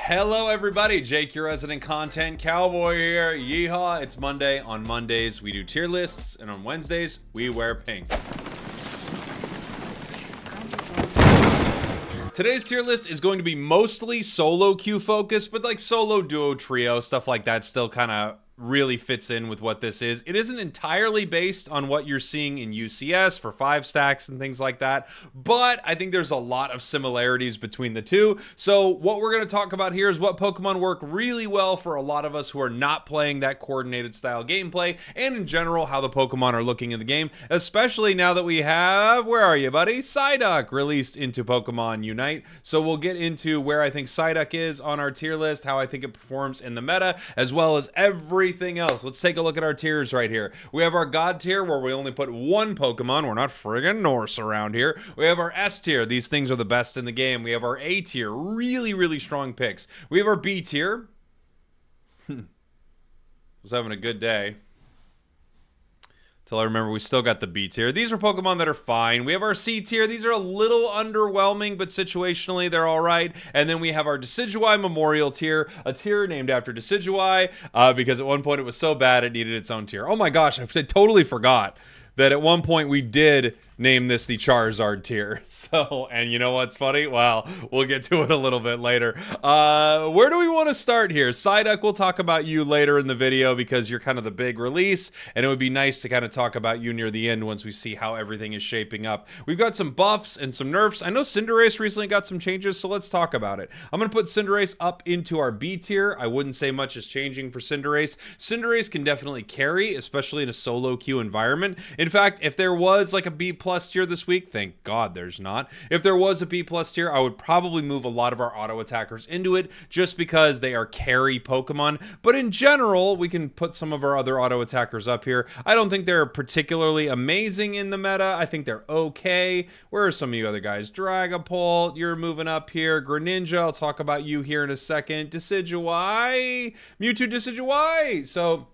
Hello everybody, Jake, your resident content cowboy here. Yeehaw, it's Monday. On Mondays, we do tier lists, and on Wednesdays, we wear pink. Today's tier list is going to be mostly solo queue focused, but like solo, duo, trio, stuff like that still kind of really fits in with what this is. It isn't entirely based on what you're seeing in UCS for 5 stacks and things like that, but I think there's a lot of similarities between the two. So what we're going to talk about here is what Pokemon work really well for a lot of us who are not playing that coordinated style gameplay, and in general how the Pokemon are looking in the game, especially now that we have, where are you buddy, Psyduck released into Pokemon Unite. So we'll get into where I think Psyduck is on our tier list, how I think it performs in the meta, as well as everything else. Let's take a look at our tiers right here. We have our God tier where we only put one Pokemon. We're not friggin' Norse around here. We have our S tier. These things are the best in the game. We have our A tier. Really strong picks. We have our B tier. Was having a good day. Till I remember we still got the B tier. These are Pokemon that are fine. We have our C tier. These are a little underwhelming, but situationally they're all right. And then we have our Decidueye Memorial tier, a tier named after Decidueye, because at one point it was so bad it needed its own tier. Oh my gosh, I totally forgot that at one point we did name this the Charizard tier. So, and you know what's funny? Well, we'll get to it a little bit later. Where do we want to start here? Psyduck, we'll talk about you later in the video because you're kind of the big release, and it would be nice to kind of talk about you near the end once we see how everything is shaping up. We've got some buffs and some nerfs. I know Cinderace recently got some changes, so let's talk about it. I'm going to put Cinderace up into our B tier. I wouldn't say much is changing for Cinderace. Cinderace can definitely carry, especially in a solo queue environment. In fact, if there was like a B+ tier this week, thank God there's not. If there was a B+ tier, I would probably move a lot of our auto attackers into it just because they are carry Pokemon. But in general, we can put some of our other auto attackers up here. I don't think they're particularly amazing in the meta. I think they're okay. Where are some of you other guys? Dragapult, you're moving up here. Greninja, I'll talk about you here in a second. Decidueye, Mewtwo, Decidueye. So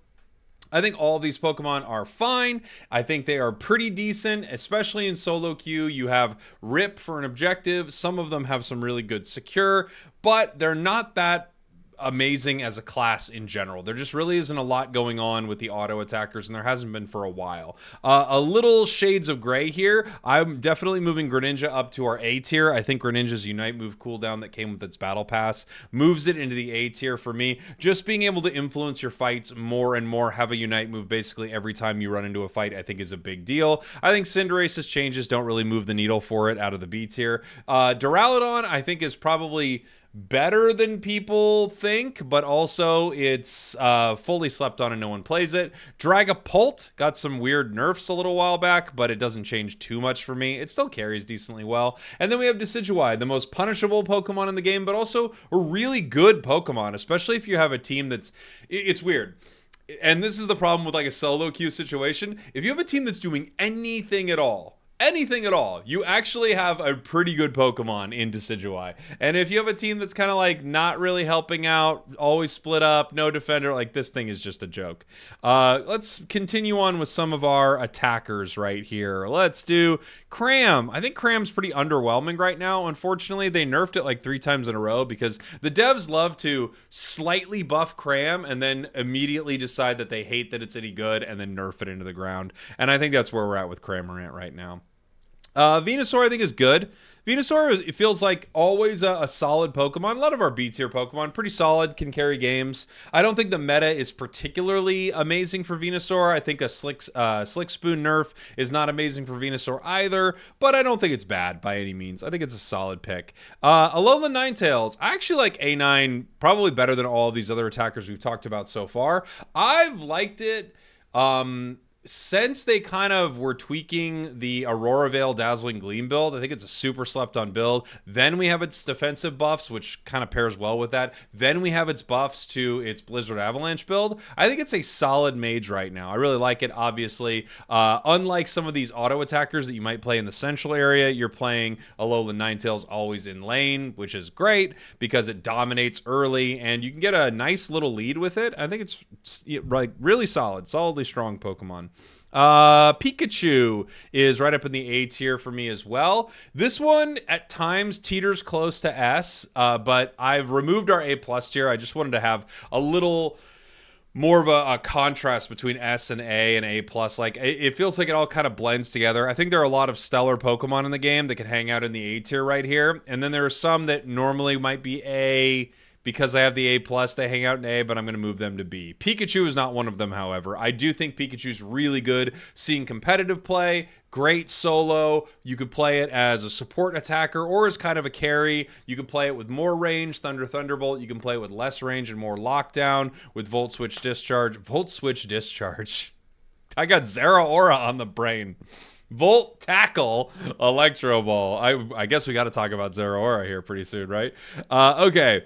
I think all of these Pokemon are fine. I think they are pretty decent, especially in solo queue. You have Rip for an objective. Some of them have some really good secure, but they're not that amazing as a class in general. There just really isn't a lot going on with the auto attackers, and there hasn't been for a while. A little shades of gray here. I'm definitely moving Greninja up to our A tier. I think Greninja's Unite move cooldown that came with its battle pass moves it into the A tier for me. Just being able to influence your fights more and more, have a Unite move basically every time you run into a fight, I think is a big deal. I think Cinderace's changes don't really move the needle for it out of the B tier. Duraludon, I think, is probably better than people think, but also it's fully slept on and no one plays it. Dragapult got some weird nerfs a little while back, but it doesn't change too much for me. It still carries decently well. And then we have Decidueye, the most punishable Pokemon in the game, but also a really good Pokemon, especially if you have a team that's... It's weird. And this is the problem with like a solo queue situation. If you have a team that's doing anything at all, you actually have a pretty good Pokemon in Decidueye. And if you have a team that's kind of like not really helping out, always split up, no defender, like this thing is just a joke. Let's continue on with some of our attackers right here. Let's do Cram. I think Cram's pretty underwhelming right now. Unfortunately, they nerfed it like 3 times in a row because the devs love to slightly buff Cram and then immediately decide that they hate that it's any good and then nerf it into the ground. And I think that's where we're at with Cramorant right now. Venusaur I think is good. Venusaur, it feels like always a solid Pokemon. A lot of our B tier Pokemon, pretty solid, can carry games. I don't think the meta is particularly amazing for Venusaur. I think a Slick Spoon nerf is not amazing for Venusaur either, but I don't think it's bad by any means. I think it's a solid pick. Alolan Ninetales, I actually like A9 probably better than all of these other attackers we've talked about so far. I've liked it. Since they kind of were tweaking the Aurora Veil Dazzling Gleam build, I think it's a super slept on build. Then we have its defensive buffs, which kind of pairs well with that. Then we have its buffs to its Blizzard Avalanche build. I think it's a solid mage right now. I really like it, obviously. Unlike some of these auto attackers that you might play in the central area, you're playing Alolan Ninetales always in lane, which is great because it dominates early and you can get a nice little lead with it. I think it's like really solidly strong Pokemon. Pikachu is right up in the A tier for me as well. This one at times teeters close to S, but I've removed our A plus tier. I just wanted to have a little more of a contrast between S and A plus. Like, it feels like it all kind of blends together. I think there are a lot of stellar Pokemon in the game that can hang out in the A tier right here, and then there are some that normally might be A. Because I have the A+, they hang out in A, but I'm going to move them to B. Pikachu is not one of them, however. I do think Pikachu's really good seeing competitive play, great solo. You could play it as a support attacker or as kind of a carry. You can play it with more range, Thunderbolt. You can play it with less range and more lockdown with Volt Switch Discharge. I got Zeraora on the brain. Volt Tackle Electro Ball. I guess we got to talk about Zeraora here pretty soon, right? Okay.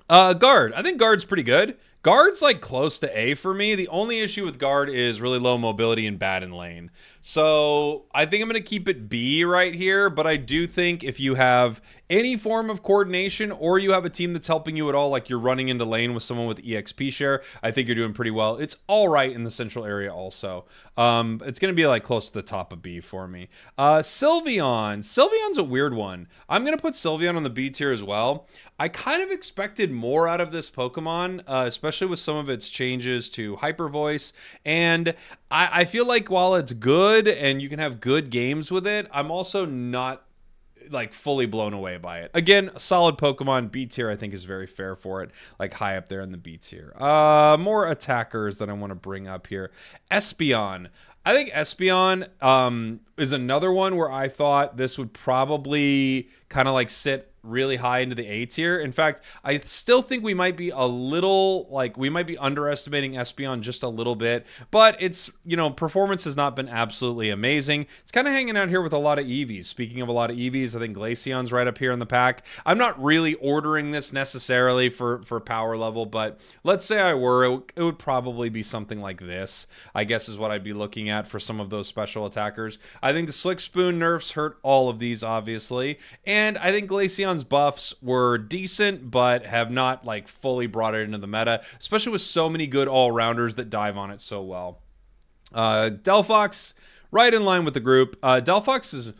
Guard. I think Guard's pretty good. Guard's like close to A for me. The only issue with Guard is really low mobility and bad in lane. So I think I'm going to keep it B right here, but I do think if you have any form of coordination or you have a team that's helping you at all, like you're running into lane with someone with EXP share, I think you're doing pretty well. It's all right in the central area also. It's going to be like close to the top of B for me. Sylveon. Sylveon's a weird one. I'm going to put Sylveon on the B tier as well. I kind of expected more out of this Pokemon, especially with some of its changes to Hyper Voice. And I feel like while it's good and you can have good games with it, I'm also not like fully blown away by it. Again, a solid Pokemon. B tier I think is very fair for it, like high up there in the B tier. More attackers that I want to bring up here. Espeon. I think Espeon is another one where I thought this would probably kind of like sit really high into the A tier. In fact, I still think we might be underestimating Espeon just a little bit, but its, performance has not been absolutely amazing. It's kind of hanging out here with a lot of EVs. Speaking of a lot of EVs, I think Glaceon's right up here in the pack. I'm not really ordering this necessarily for power level, but let's say I were, it would probably be something like this, I guess is what I'd be looking at for some of those special attackers. I think the Slick Spoon nerfs hurt all of these, obviously, and I think Glaceon's buffs were decent, but have not like fully brought it into the meta, especially with so many good all-rounders that dive on it so well. Delphox, right in line with the group. Delphox is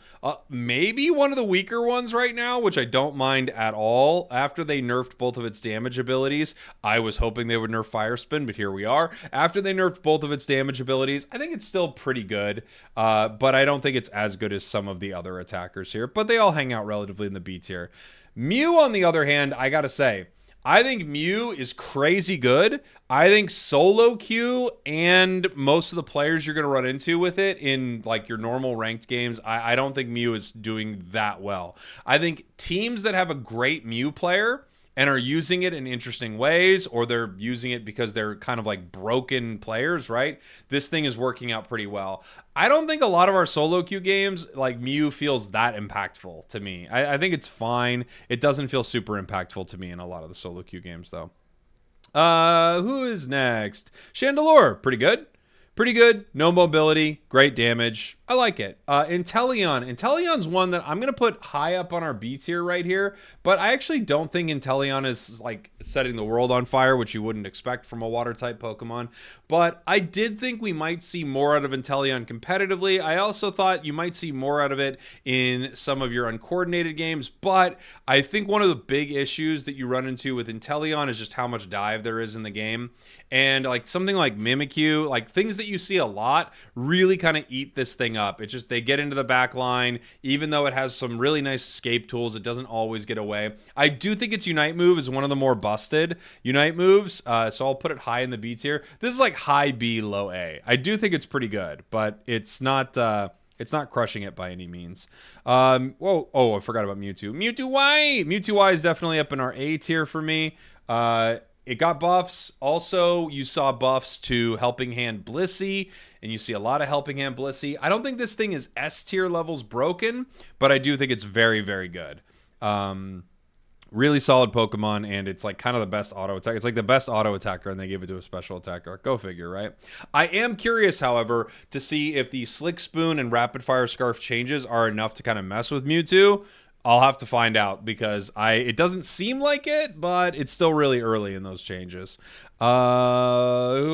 maybe one of the weaker ones right now, which I don't mind at all. After they nerfed both of its damage abilities, I was hoping they would nerf Fire Spin, but here we are. After they nerfed both of its damage abilities, I think it's still pretty good, but I don't think it's as good as some of the other attackers here, but they all hang out relatively in the B tier. Mew, on the other hand, I gotta say, I think Mew is crazy good. I think solo queue and most of the players you're going to run into with it in like your normal ranked games, I don't think Mew is doing that well. I think teams that have a great Mew player and are using it in interesting ways, or they're using it because they're kind of like broken players, right? This thing is working out pretty well. I don't think a lot of our solo queue games, like Mew feels that impactful to me. I think it's fine. It doesn't feel super impactful to me in a lot of the solo queue games, though. Who is next? Chandelure, pretty good. Pretty good. No mobility. Great damage. I like it. Inteleon. Inteleon's one that I'm going to put high up on our B tier right here, but I actually don't think Inteleon is like setting the world on fire, which you wouldn't expect from a water type Pokemon. But I did think we might see more out of Inteleon competitively. I also thought you might see more out of it in some of your uncoordinated games, but I think one of the big issues that you run into with Inteleon is just how much dive there is in the game. And like something like Mimikyu, like things that you see a lot really kind of eat this thing up. It's just they get into the back line, even though it has some really nice escape tools, it doesn't always get away. I do think its Unite move is one of the more busted Unite moves, so I'll put it high in the B tier. This is like high B, low A. I do think it's pretty good, but it's not crushing it by any means. I forgot about Mewtwo. Mewtwo Y is definitely up in our A tier for me. It got buffs. Also, you saw buffs to Helping Hand Blissey, and you see a lot of Helping Hand Blissey. I don't think this thing is S tier levels broken, but I do think it's very, very good. Really solid Pokemon, and it's like kind of the best auto attack. It's like the best auto attacker, and they give it to a special attacker. Go figure, right? I am curious, however, to see if the Slick Spoon and Rapid Fire Scarf changes are enough to kind of mess with Mewtwo. I'll have to find out because it doesn't seem like it, but it's still really early in those changes. Who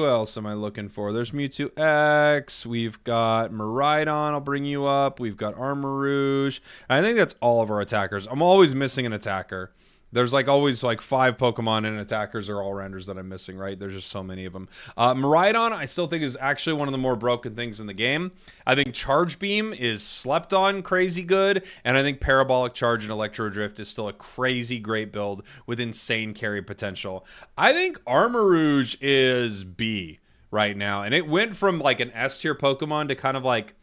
else am I looking for? There's Mewtwo X. We've got Miraidon. I'll bring you up. We've got Armarouge. I think that's all of our attackers. I'm always missing an attacker. There's like always like 5 Pokemon and attackers or all-rounders that I'm missing, right? There's just so many of them. Miraidon, I still think is actually one of the more broken things in the game. I think Charge Beam is slept on crazy good, and I think Parabolic Charge and Electro Drift is still a crazy great build with insane carry potential. I think Armarouge is B right now, and it went from like an S tier Pokemon to kind of like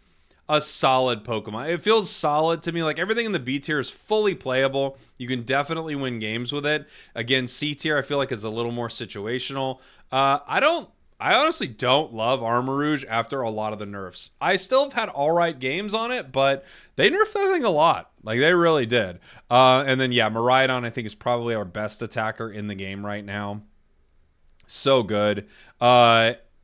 a solid Pokemon. It feels solid to me. Like everything in the B tier is fully playable. You can definitely win games with it. Again, C tier I feel like is a little more situational. I honestly don't love Armarouge after a lot of the nerfs. I still have had all right games on it, but they nerfed that thing a lot. Like they really did. And then yeah, Miraidon I think is probably our best attacker in the game right now. So good.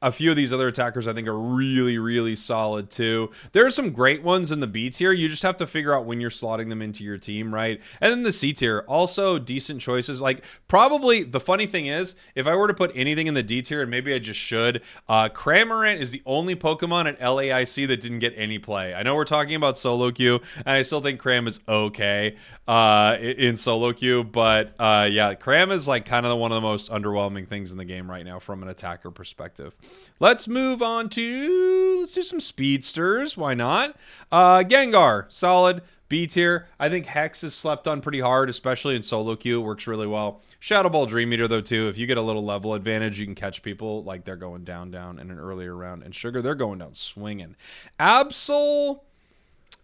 A few of these other attackers I think are really, really solid too. There are some great ones in the B tier. You just have to figure out when you're slotting them into your team, right? And then the C tier, also decent choices. Like probably the funny thing is, if I were to put anything in the D tier, and maybe I just should, Cramorant is the only Pokemon at LAIC that didn't get any play. I know we're talking about solo queue, and I still think Cram is okay in solo queue, but yeah, Cram is like kind of one of the most underwhelming things in the game right now from an attacker perspective. Let's move on to, let's do some speedsters. Why not? Gengar, solid. B tier. I think Hex is slept on pretty hard, especially in solo queue. It works really well. Shadow Ball Dream Eater, though, too. If you get a little level advantage, you can catch people like they're going down in an earlier round. And Sugar, they're going down swinging. Absol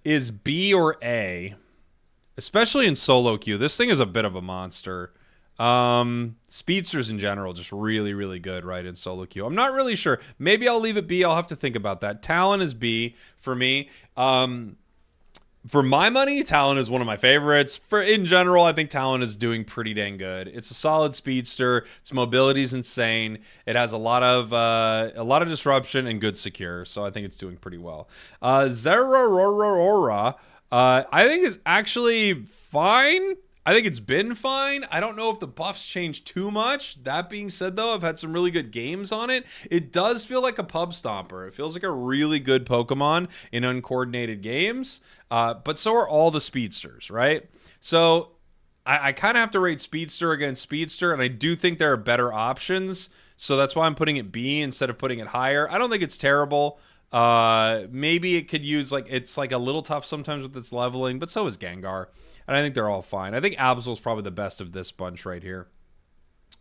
is B or A, especially in solo queue. This thing is a bit of a monster. Speedsters in general, just really, really good, right, in solo queue. I'm not really sure. Maybe I'll leave it B. I'll have to think about that. Talon is B for me. For my money, Talon is one of my favorites. In general, I think Talon is doing pretty dang good. It's a solid speedster. Its mobility is insane. It has a lot of disruption and good secure, so I think it's doing pretty well. Zeraora, I think is actually fine. I think it's been fine. I don't know if the buffs changed too much. That being said, though, I've had some really good games on it. It does feel like a pub stomper. It feels like a really good Pokemon in uncoordinated games. But so are all the speedsters, right? So I kind of have to rate Speedster against Speedster, and I do think there are better options. So that's why I'm putting it B instead of putting it higher. I don't think it's terrible. Maybe it could use, like, it's like a little tough sometimes with its leveling, but so is Gengar. And I think they're all fine. I think Absol is probably the best of this bunch right here.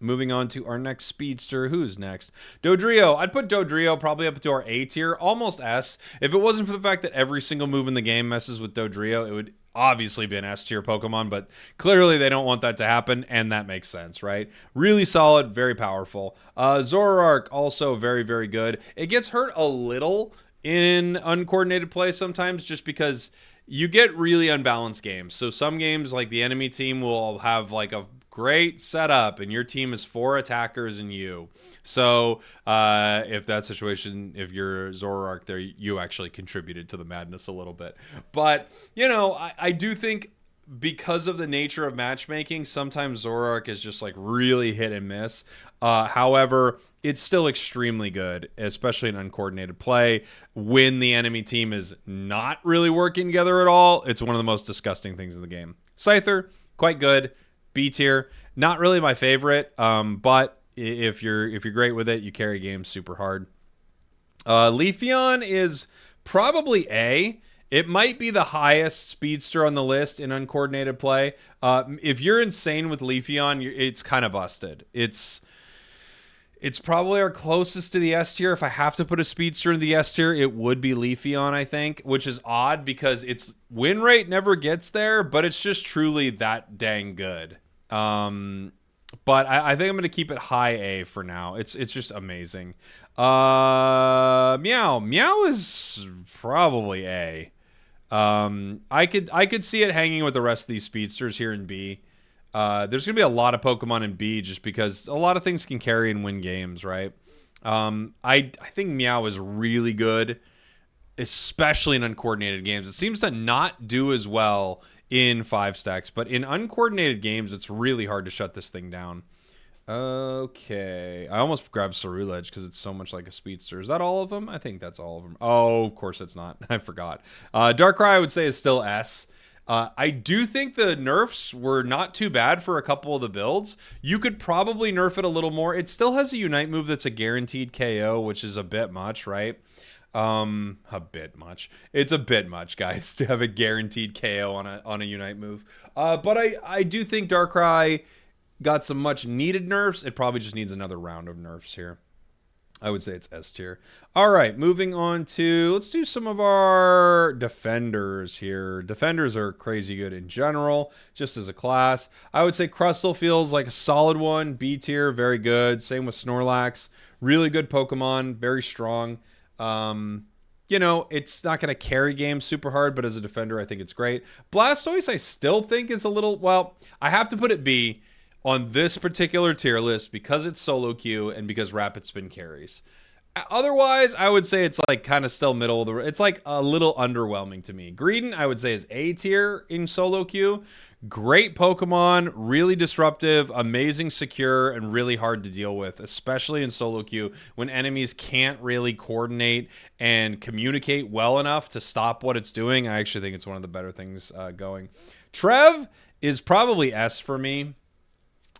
Moving on to our next speedster. Who's next? Dodrio. I'd put Dodrio probably up to our A tier, almost S. If it wasn't for the fact that every single move in the game messes with Dodrio, it would obviously be an S tier Pokemon, but clearly they don't want that to happen, and that makes sense, right? Really solid, very powerful. Zoroark, also very, very good. It gets hurt a little in uncoordinated play sometimes just because you get really unbalanced games. So some games, like the enemy team will have like a great setup and your team is 4 attackers and you. So if that situation, if you're Zoroark there, you actually contributed to the madness a little bit. But, you know, I do think because of the nature of matchmaking, sometimes Zoroark is just like really hit and miss. However, it's still extremely good, especially in uncoordinated play. When the enemy team is not really working together at all, it's one of the most disgusting things in the game. Scyther, quite good. B tier, not really my favorite, but if you're great with it, you carry games super hard. Leafeon is probably A. It might be the highest speedster on the list in uncoordinated play. If you're insane with Leafeon, it's kind of busted. It's probably our closest to the S tier. If I have to put a speedster in the S tier, it would be Leafeon, I think, which is odd because its win rate never gets there, but it's just truly that dang good. But I think I'm going to keep it high A for now. It's just amazing. Meow is probably A. I could see it hanging with the rest of these speedsters here in B. There's going to be a lot of Pokemon in B just because a lot of things can carry and win games, right? I think Meow is really good, especially in uncoordinated games. It seems to not do as well in 5 stacks. But in uncoordinated games, it's really hard to shut this thing down. Okay. I almost grabbed Cerulege because it's so much like a Speedster. Is that all of them? I think that's all of them. Oh, of course it's not. I forgot. Darkrai, I would say, is still S. I do think the nerfs were not too bad for a couple of the builds. You could probably nerf it a little more. It still has a Unite move that's a guaranteed KO, which is a bit much, right? A bit much. It's a bit much, guys, to have a guaranteed KO on a Unite move. But I do think Darkrai got some much needed nerfs. It probably just needs another round of nerfs here. I would say it's S tier. All right, moving on to, let's do some of our defenders here. Defenders are crazy good in general, just as a class. I would say Crustle feels like a solid one. B tier, very good. Same with Snorlax. Really good Pokemon, very strong. You know, it's not going to carry games super hard, but as a defender, I think it's great. Blastoise, I still think is a little, well, I have to put it B on this particular tier list because it's solo queue and because rapid spin carries. Otherwise, I would say it's like kind of still middle of the, it's like a little underwhelming to me. Greedent, I would say, is A tier in solo queue. Great Pokemon, really disruptive, amazing secure, and really hard to deal with, especially in solo queue when enemies can't really coordinate and communicate well enough to stop what it's doing. I actually think it's one of the better things going. Trev is probably S for me.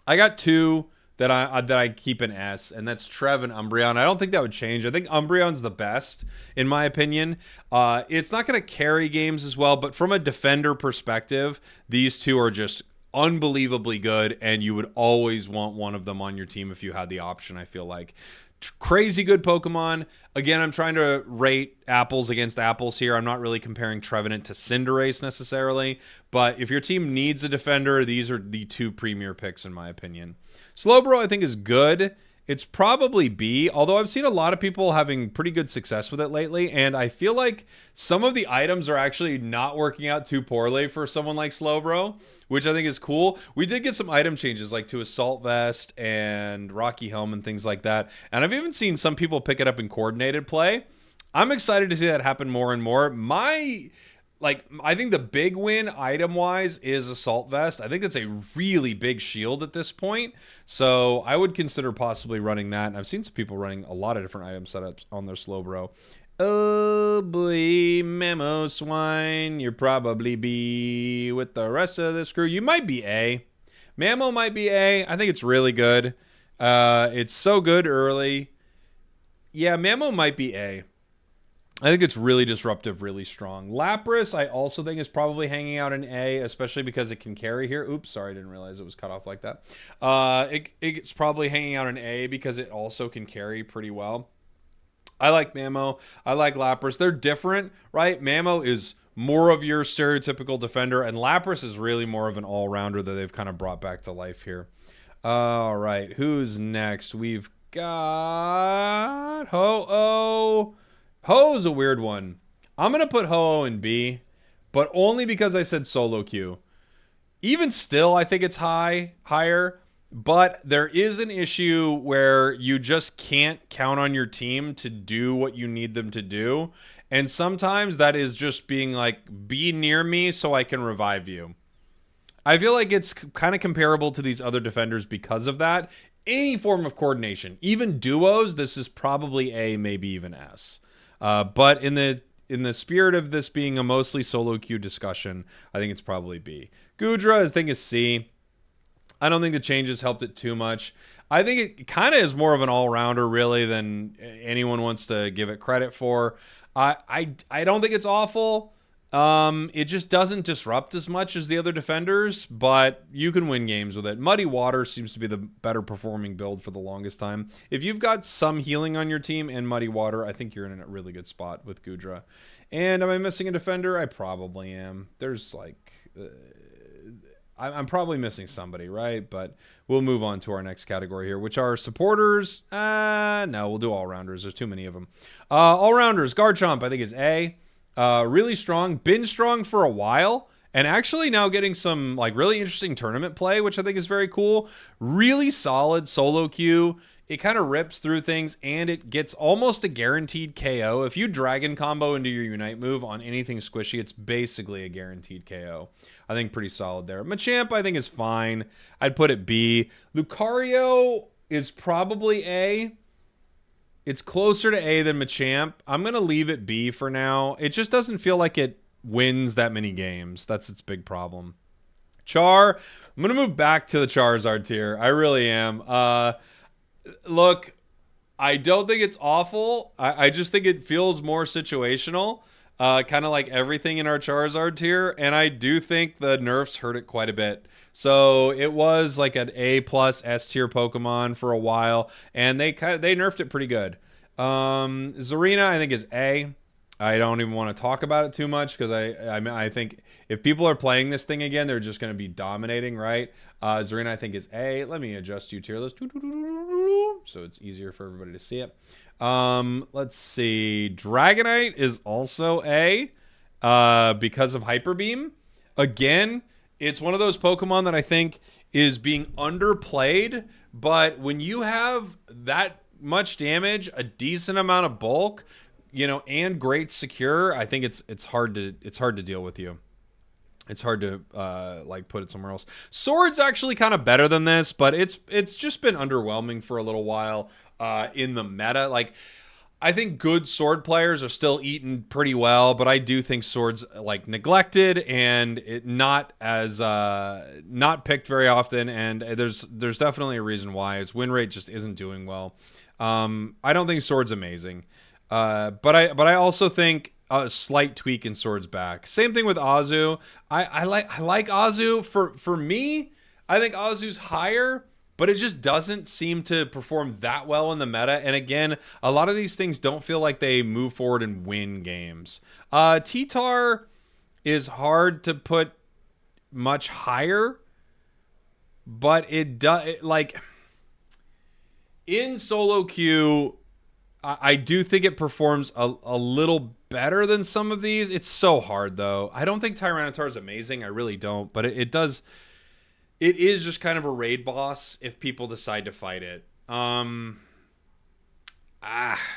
I got two that I keep in S, and that's Trev and Umbreon. I don't think that would change. I think Umbreon's the best, in my opinion. It's not going to carry games as well, but from a defender perspective, these two are just unbelievably good, and you would always want one of them on your team if you had the option, I feel like. Crazy good Pokemon. Again, I'm trying to rate apples against apples here. I'm not really comparing Trevenant to Cinderace necessarily, but if your team needs a defender, these are the two premier picks in my opinion. Slowbro, I think, is good. It's probably B, although I've seen a lot of people having pretty good success with it lately, and I feel like some of the items are actually not working out too poorly for someone like Slowbro, which I think is cool. We did get some item changes, like to Assault Vest and Rocky Helm and things like that, and I've even seen some people pick it up in coordinated play. I'm excited to see that happen more and more. I think the big win item-wise is Assault Vest. I think that's a really big shield at this point. So I would consider possibly running that. And I've seen some people running a lot of different item setups on their Slowbro. Oh boy, Memo Swine. You're probably B with the rest of this crew. You might be A. Mamo might be A. I think it's really good. It's so good early. Yeah, Mamo might be A. I think it's really disruptive, really strong. Lapras, I also think, is probably hanging out in A, especially because it can carry here. Oops, sorry, I didn't realize it was cut off like that. It's probably hanging out in A because it also can carry pretty well. I like Mamo. I like Lapras. They're different, right? Mamo is more of your stereotypical defender, and Lapras is really more of an all-rounder that they've kind of brought back to life here. All right, who's next? We've got Ho-Oh. Ho-Oh's a weird one. I'm going to put Ho-Oh in B, but only because I said solo queue. Even still, I think it's higher, but there is an issue where you just can't count on your team to do what you need them to do. And sometimes that is just being like, be near me so I can revive you. I feel like it's kind of comparable to these other defenders because of that. Any form of coordination, even duos, this is probably A, maybe even S. But in the spirit of this being a mostly solo queue discussion, I think it's probably B. Goodra, I think, is C. I don't think the changes helped it too much. I think it kind of is more of an all-rounder, really, than anyone wants to give it credit for. I don't think it's awful. It just doesn't disrupt as much as the other defenders, but you can win games with it. Muddy Water seems to be the better performing build for the longest time. If you've got some healing on your team and Muddy Water, I think you're in a really good spot with Goodra. And am I missing a defender? I probably am. There's like... I'm probably missing somebody, right? But we'll move on to our next category here, which are supporters. No, we'll do all-rounders. There's too many of them. All-rounders, Garchomp, I think, is A. Really strong. Been strong for a while. And actually now getting some like really interesting tournament play, which I think is very cool. Really solid solo queue. it kind of rips through things, and it gets almost a guaranteed KO. If you Dragon combo into your Unite move on anything squishy, it's basically a guaranteed KO. I think pretty solid there. Machamp, I think, is fine. I'd put it B. Lucario is probably A. It's closer to A than Machamp. I'm going to leave it B for now. It just doesn't feel like it wins that many games. That's its big problem. Char, I'm going to move back to the Charizard tier. I really am. Look, I don't think it's awful. I just think it feels more situational. Kind of like everything in our Charizard tier. And I do think the nerfs hurt it quite a bit. So it was like an A+ S tier Pokemon for a while, and they nerfed it pretty good. Zarina, I think, is A. I don't even want to talk about it too much because I think if people are playing this thing again, they're just going to be dominating, right? Zarina, I think, is A. Let me adjust you tier list so it's easier for everybody to see it. Let's see. Dragonite is also A because of Hyper Beam. Again, it's one of those Pokemon that I think is being underplayed, but when you have that much damage, a decent amount of bulk, and great secure, I think it's hard to deal with you. It's hard to put it somewhere else. Sword's actually kind of better than this, but it's just been underwhelming for a little while in the meta. Like, I think good Sword players are still eaten pretty well, but I do think Sword's neglected and not picked very often. And there's definitely a reason why. Its win rate just isn't doing well. I don't think Sword's amazing, but I also think a slight tweak in Sword's back. Same thing with Azu. I like Azu. For me, I think Azu's higher, but it just doesn't seem to perform that well in the meta. And again, a lot of these things don't feel like they move forward and win games. T-Tar is hard to put much higher, but it does, in solo queue, I do think it performs a little better than some of these. It's so hard, though. I don't think Tyranitar is amazing. I really don't, but it does. It is just kind of a raid boss if people decide to fight it.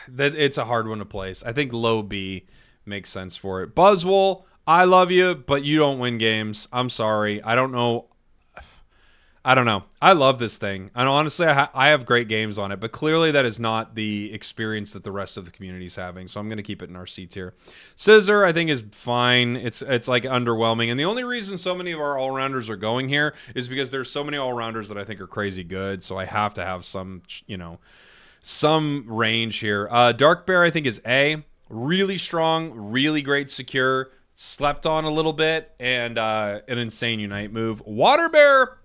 It's a hard one to place. I think low B makes sense for it. Buzzwole, I love you, but you don't win games. I'm sorry. I don't know. I love this thing. And honestly, I have great games on it, but clearly that is not the experience that the rest of the community is having. So I'm going to keep it in our C tier. Scissor, I think, is fine. It's like underwhelming. And the only reason so many of our all-rounders are going here is because there's so many all-rounders that I think are crazy good. So I have to have some range here. Dark Bear, I think, is A. Really strong, really great secure. Slept on a little bit, and an insane Unite move. Water Bear,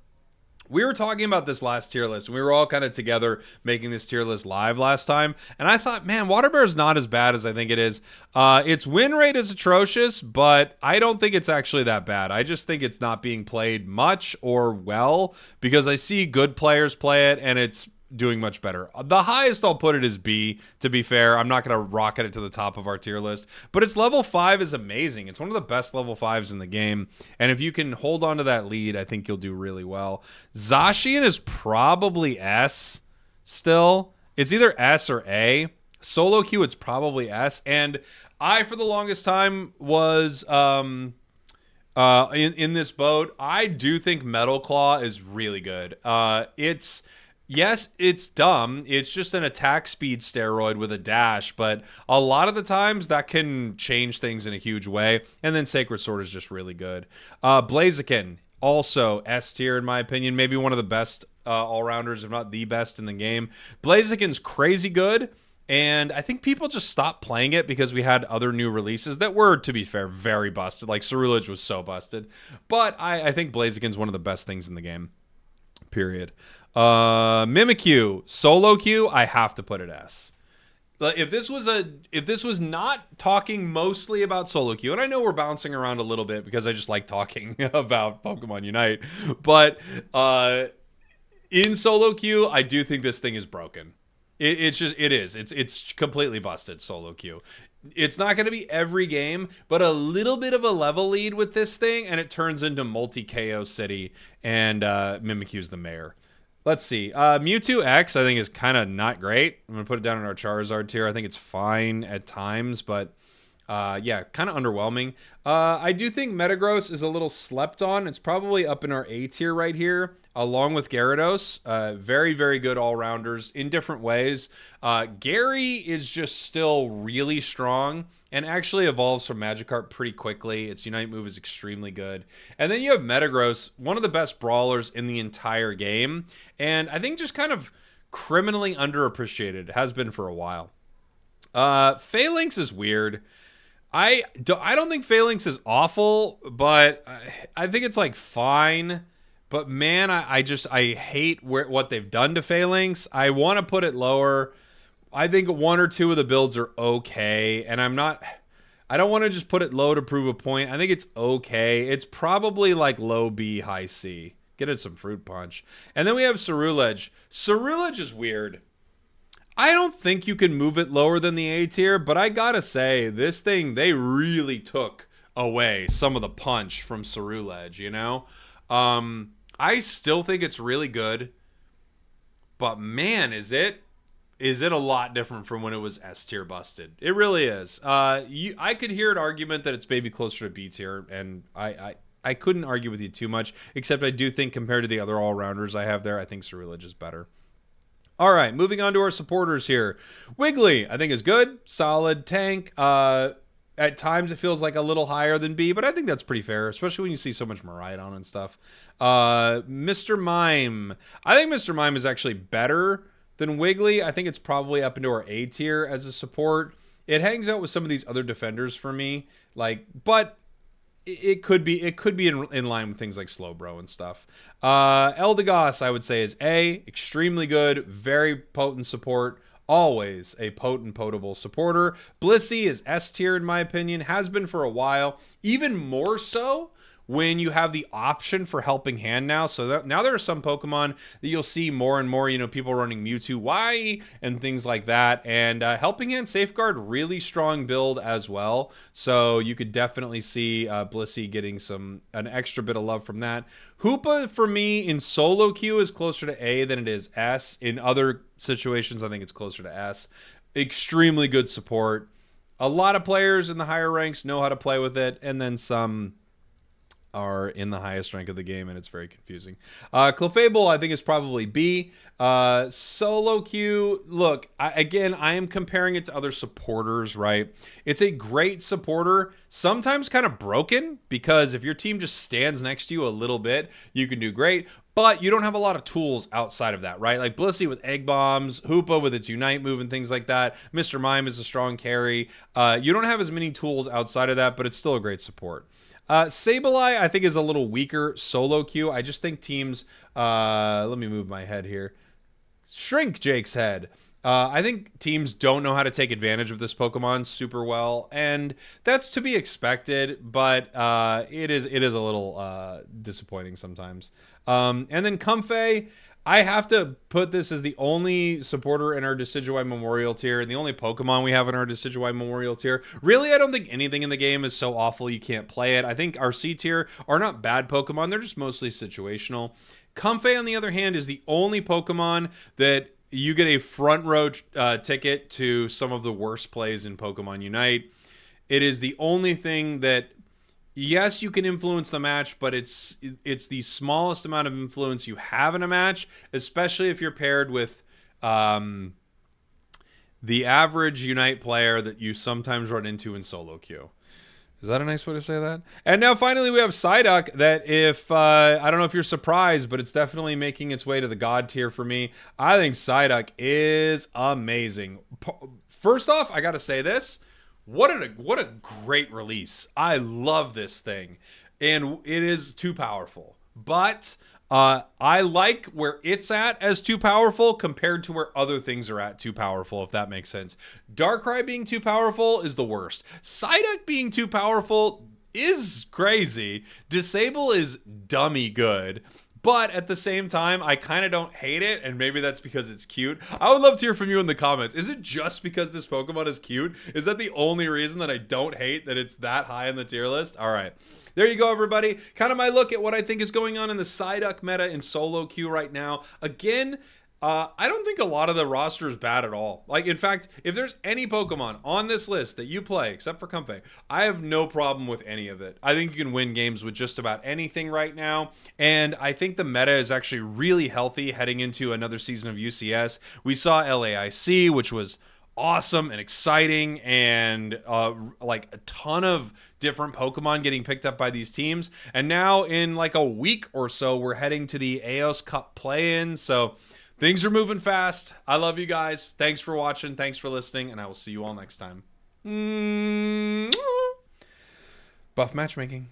we were talking about this last tier list. We were all kind of together making this tier list live last time. And I thought, man, Water Bear is not as bad as I think it is. Its win rate is atrocious, but I don't think it's actually that bad. I just think it's not being played much or well because I see good players play it and it's doing much better. The highest I'll put it is B, to be fair. I'm not going to rocket it to the top of our tier list, but its level 5 is amazing. It's one of the best level 5s in the game, and if you can hold on to that lead, I think you'll do really well. Zacian is probably S still. It's either S or A. Solo queue, it's probably S, and I, for the longest time, was in this boat. I do think Metal Claw is really good. Yes, it's dumb. It's just an attack speed steroid with a dash, but a lot of the times that can change things in a huge way. And then Sacred Sword is just really good. Blaziken, also S tier in my opinion. Maybe one of the best all-rounders, if not the best in the game. Blaziken's crazy good, and I think people just stopped playing it because we had other new releases that were, to be fair, very busted. Like Cerulege was so busted. But I think Blaziken's one of the best things in the game. Period. Mimikyu, solo queue, I have to put it S. If this was not talking mostly about solo queue, and I know we're bouncing around a little bit because I just like talking about Pokemon Unite, but in solo queue, I do think this thing is broken. It's completely busted, solo queue. It's not going to be every game, but a little bit of a level lead with this thing, and it turns into multi-KO city, and Mimikyu's the mayor. Let's see. Mewtwo X, I think, is kind of not great. I'm going to put it down in our Charizard tier. I think it's fine at times, but yeah, kind of underwhelming. I do think Metagross is a little slept on. It's probably up in our A tier right here, along with Gyarados. Very, very good all-rounders in different ways. Gary is just still really strong and actually evolves from Magikarp pretty quickly. Its Unite move is extremely good. And then you have Metagross, one of the best brawlers in the entire game, and I think just kind of criminally underappreciated. Has been for a while. Phalanx is weird. I don't think Phalanx is awful, but I think it's like fine. But man, I hate what they've done to Phalanx. I want to put it lower. I think one or two of the builds are okay, and I don't want to just put it low to prove a point. I think it's okay. It's probably like low B, high C. Get it some fruit punch. And then we have Cerulege. Cerulege is weird. I don't think you can move it lower than the A tier, but I gotta say, this thing, they really took away some of the punch from Cerulege, you know? I still think it's really good, but man, is it a lot different from when it was S tier busted. It really is. I could hear an argument that it's maybe closer to B tier, and I couldn't argue with you too much, except I do think compared to the other all-rounders I have there, I think Cerulege is better. All right, moving on to our supporters here. Wiggly, I think, is good. Solid tank. At times, it feels like a little higher than B, but I think that's pretty fair, especially when you see so much Miraidon and stuff. Mr. Mime. I think Mr. Mime is actually better than Wiggly. I think it's probably up into our A tier as a support. It hangs out with some of these other defenders for me, but it could be in line with things like Slowbro and stuff. Eldegoss, I would say, is A. Extremely good, very potent support. Always a potent, potable supporter. Blissey is S tier in my opinion. Has been for a while. Even more so when you have the option for Helping Hand now. So now there are some Pokemon that you'll see more and more, people running Mewtwo Y and things like that. And Helping Hand Safeguard, really strong build as well. So you could definitely see Blissey getting an extra bit of love from that. Hoopa, for me, in solo queue is closer to A than it is S. In other situations, I think it's closer to S. Extremely good support. A lot of players in the higher ranks know how to play with it, and then some are in the highest rank of the game, and it's very confusing. Clefable, I think, is probably B. Solo queue, look, I am comparing it to other supporters, right? It's a great supporter, sometimes kind of broken, because if your team just stands next to you a little bit, you can do great, but you don't have a lot of tools outside of that, right? Like Blissey with Egg Bombs, Hoopa with its Unite move and things like that. Mr. Mime is a strong carry. You don't have as many tools outside of that, but it's still a great support. Sableye, I think, is a little weaker solo queue. I just think teams, let me move my head here. Shrink Jake's head. I think teams don't know how to take advantage of this Pokemon super well, and that's to be expected, but it is a little disappointing sometimes. And then Comfey, I have to put this as the only supporter in our Decidueye Memorial tier and the only Pokemon we have in our Decidueye Memorial tier. Really, I don't think anything in the game is so awful you can't play it. I think our C tier are not bad Pokemon. They're just mostly situational. Comfey, on the other hand, is the only Pokemon that you get a front row ticket to some of the worst plays in Pokemon Unite. It is the only thing that, yes, you can influence the match, but it's the smallest amount of influence you have in a match, especially if you're paired with the average Unite player that you sometimes run into in solo queue. Is that a nice way to say that? And now finally we have Psyduck, that if, I don't know if you're surprised, but it's definitely making its way to the God tier for me. I think Psyduck is amazing. First off, I gotta say this. What a great release. I love this thing. And it is too powerful. But I like where it's at as too powerful compared to where other things are at too powerful, if that makes sense. Darkrai being too powerful is the worst. Psyduck being too powerful is crazy. Disable is dummy good. but at the same time, I kind of don't hate it, and maybe that's because it's cute. I would love to hear from you in the comments. Is it just because this Pokemon is cute? Is that the only reason that I don't hate that it's that high in the tier list? All right. There you go, everybody. Kind of my look at what I think is going on in the Psyduck meta in solo queue right now. Again, I don't think a lot of the roster is bad at all. Like, in fact, if there's any Pokemon on this list that you play, except for Comfey, I have no problem with any of it. I think you can win games with just about anything right now, and I think the meta is actually really healthy heading into another season of UCS. We saw LAIC, which was awesome and exciting, and like a ton of different Pokemon getting picked up by these teams. And now in like a week or so, we're heading to the AOS Cup play-in, so things are moving fast. I love you guys. Thanks for watching. Thanks for listening. And I will see you all next time. Buff matchmaking.